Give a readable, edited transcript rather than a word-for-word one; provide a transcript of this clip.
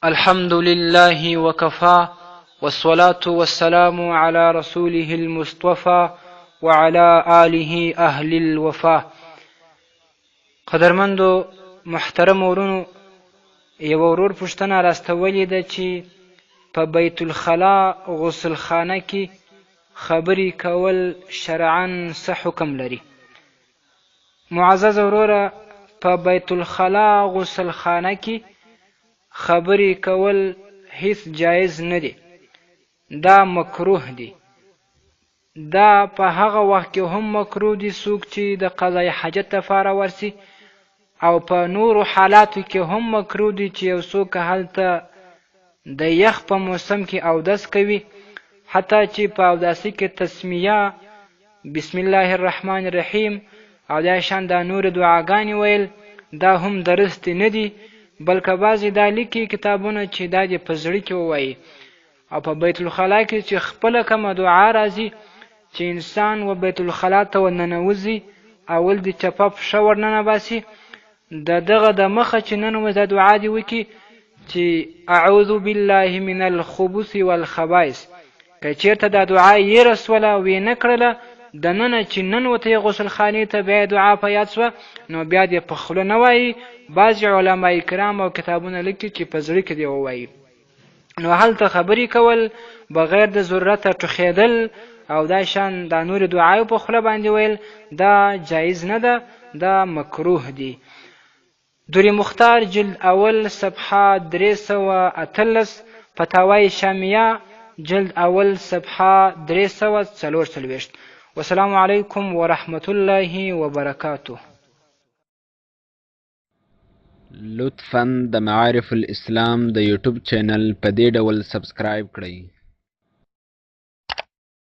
الحمد لله وكفى والصلاة والسلام على رسوله المصطفى وعلى آله أهل الوفا. قدرمندو محترم ورونو، یو ورور پوښتنه راستولې ده چې په بیت الخلا غسل خانه کې خبرې کول شرعاً څه حکم لري؟ معزز وروره، په بیت الخلا غسل خانه کې خبرې کول هیڅ جایز نه دی، دا مکروه دی. دا په هغه وخت کې هم مکروه دی څوک چې د قضای حاجت لپاره ورسي، او په نورو حالاتو کې هم مکروه دی چې یو څوک هلته د یخ په موسم کې اودس کوي، حتی چې په اوداسي کې تسمیه بسم الله الرحمن الرحیم او دا شان دا نور دعاګانې ویل دا هم درست نه دي، بلکې بعضې دا لیکي کتابونه چې دا دې په زړه کې ووایي. او په بیت الخلا کې چې خپله کومه دعا راځي چې انسان و بیت الخلا ته ورننوځي، اول د چپه پښه ورننه باسي، د دغه د مخه چې ننوځي دا دعا دې وکړي چې اعوذ بالله من الخبث والخبائث. که چېرته دا دعا یې رسوله ویې نه کړله، د ننه چې ننوتی غسل خانې ته بیا دعا په یاد شوه، نو بیا دې په خوله نه وایي. بعضې علمای کرام او کتابونه لیکي چې په زړه کې دې ووایي. نو هلته خبرې کول بغیر د ضرورته ټوخېدل او دا شان دا نور دعایو په خوله باندې ویل دا جایز نه ده، دا مکروه دی. دور مختار جلد اول صفحه 318، فتاوای شامیه جلد اول صفحه 344. والسلام علیکم ورحمت الله وبرکاته. لطفاً د معارف الاسلام د یوټیوب چینل په دې ډول سبسکرایب کړئ.